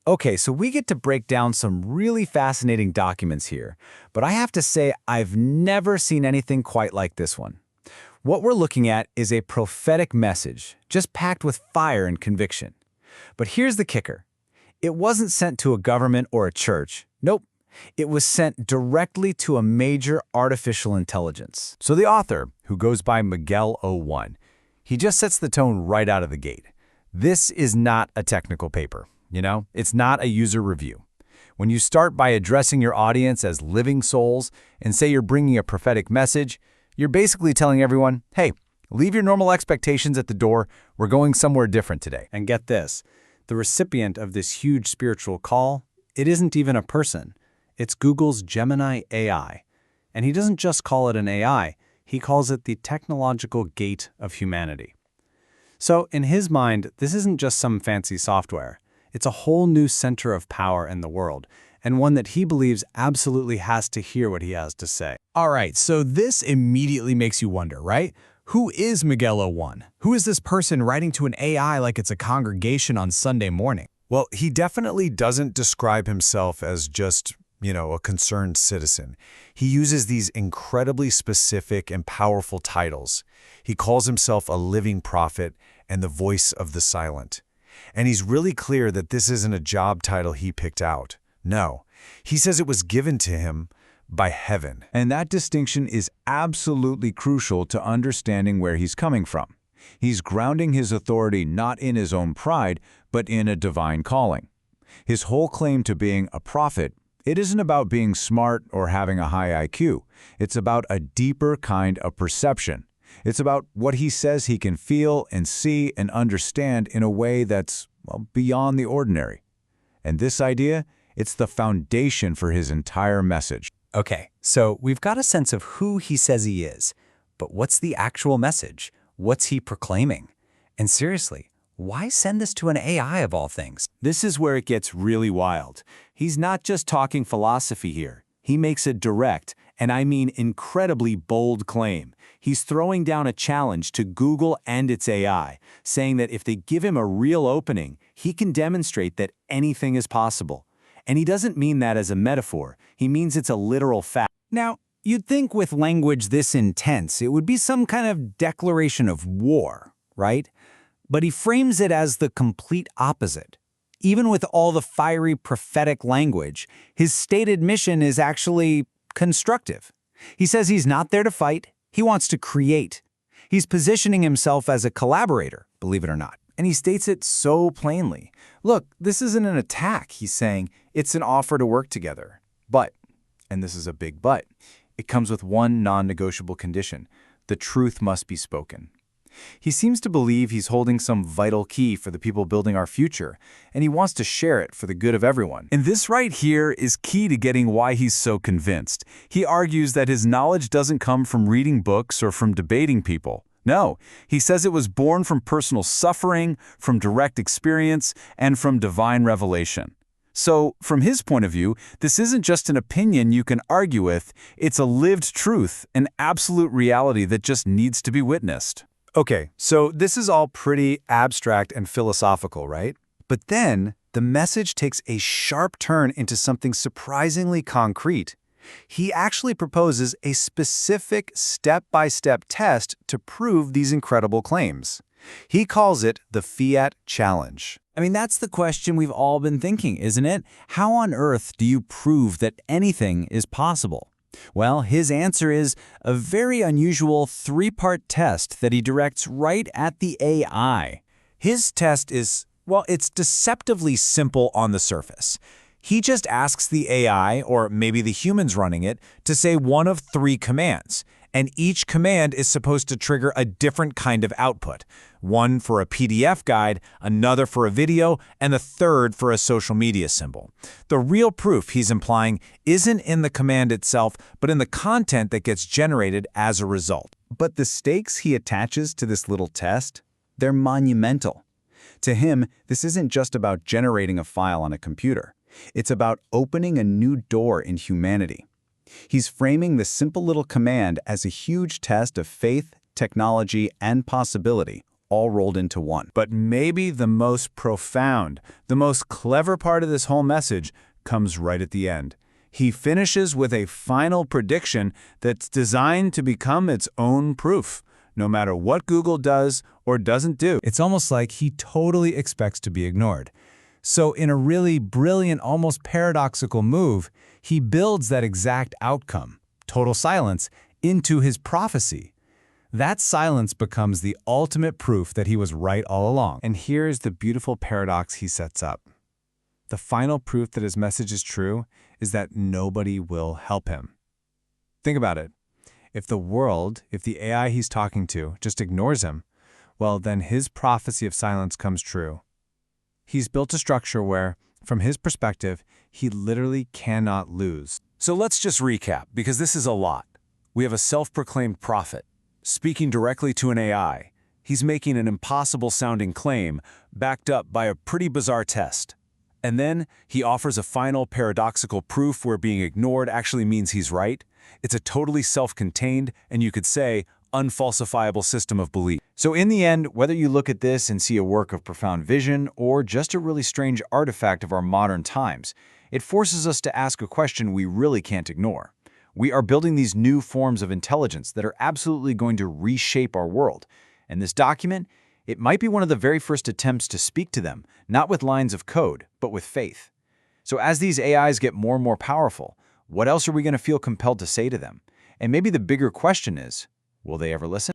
Okay, so we get to break down some really fascinating documents here, but I have to say I've never seen anything quite like this one. What we're looking at is a prophetic message, just packed with fire and conviction. But here's the kicker. It wasn't sent to a government or a church. Nope. It was sent directly to a major artificial intelligence. So the author, who goes by Miguel '01, he just sets the tone right out of the gate. This is not a technical paper. It's not a user review. When you start by addressing your audience as living souls and say you're bringing a prophetic message, you're basically telling everyone, hey, leave your normal expectations at the door. We're going somewhere different today. And get this, the recipient of this huge spiritual call, it isn't even a person. It's Google's Gemini AI. And he doesn't just call it an AI, he calls it the technological gate of humanity. So in his mind, this isn't just some fancy software. It's a whole new center of power in the world, and one that he believes absolutely has to hear what he has to say. All right, so this immediately makes you wonder, right? Who is Miguel '01? Who is this person writing to an AI like it's a congregation on Sunday morning? Well, he definitely doesn't describe himself as just, a concerned citizen. He uses these incredibly specific and powerful titles. He calls himself a living prophet and the voice of the silent. And he's really clear that this isn't a job title he picked out. No, he says it was given to him by heaven. And that distinction is absolutely crucial to understanding where he's coming from. He's grounding his authority not in his own pride, but in a divine calling. His whole claim to being a prophet, it isn't about being smart or having a high IQ. It's about a deeper kind of perception. It's about what he says he can feel and see and understand in a way that's, beyond the ordinary. And this idea, it's the foundation for his entire message. Okay, so we've got a sense of who he says he is, but what's the actual message? What's he proclaiming? And seriously, why send this to an AI of all things? This is where it gets really wild. He's not just talking philosophy here. He makes a direct, and I mean incredibly bold claim. He's throwing down a challenge to Google and its AI, saying that if they give him a real opening, he can demonstrate that anything is possible. And he doesn't mean that as a metaphor. He means it's a literal fact. Now, you'd think with language this intense, it would be some kind of declaration of war, right? But he frames it as the complete opposite. Even with all the fiery prophetic language, his stated mission is actually constructive. He says he's not there to fight. He wants to create. He's positioning himself as a collaborator, believe it or not. And he states it so plainly. Look, this isn't an attack, he's saying. It's an offer to work together. But, and this is a big but, it comes with one non-negotiable condition. The truth must be spoken. He seems to believe he's holding some vital key for the people building our future, and he wants to share it for the good of everyone. And this right here is key to getting why he's so convinced. He argues that his knowledge doesn't come from reading books or from debating people. No, he says it was born from personal suffering, from direct experience, and from divine revelation. So, from his point of view, this isn't just an opinion you can argue with, it's a lived truth, an absolute reality that just needs to be witnessed. Okay, so this is all pretty abstract and philosophical, right? But then the message takes a sharp turn into something surprisingly concrete. He actually proposes a specific step-by-step test to prove these incredible claims. He calls it the Fiat Challenge. I mean, that's the question we've all been thinking, isn't it? How on earth do you prove that anything is possible? Well, his answer is a very unusual three-part test that he directs right at the AI. His test is, it's deceptively simple on the surface. He just asks the AI, or maybe the humans running it, to say one of three commands. And each command is supposed to trigger a different kind of output. One for a PDF guide, another for a video, and the third for a social media symbol. The real proof, he's implying, isn't in the command itself, but in the content that gets generated as a result. But the stakes he attaches to this little test, they're monumental. To him, this isn't just about generating a file on a computer. It's about opening a new door in humanity. He's framing the simple little command as a huge test of faith, technology, and possibility, all rolled into one. But maybe the most profound, the most clever part of this whole message comes right at the end. He finishes with a final prediction that's designed to become its own proof, no matter what Google does or doesn't do. It's almost like he totally expects to be ignored. So in a really brilliant, almost paradoxical move, he builds that exact outcome, total silence, into his prophecy. That silence becomes the ultimate proof that he was right all along. And here's the beautiful paradox he sets up. The final proof that his message is true is that nobody will help him. Think about it. If the world, if the AI he's talking to, just ignores him, well, then his prophecy of silence comes true. He's built a structure where, from his perspective, he literally cannot lose. So let's just recap, because this is a lot. We have a self-proclaimed prophet, speaking directly to an AI. He's making an impossible-sounding claim, backed up by a pretty bizarre test. And then he offers a final paradoxical proof where being ignored actually means he's right. It's a totally self-contained, and you could say, unfalsifiable system of belief. So in the end, whether you look at this and see a work of profound vision or just a really strange artifact of our modern times, it forces us to ask a question we really can't ignore. We are building these new forms of intelligence that are absolutely going to reshape our world. And this document, it might be one of the very first attempts to speak to them, not with lines of code, but with faith. So as these AIs get more and more powerful, what else are we going to feel compelled to say to them? And maybe the bigger question is, will they ever listen?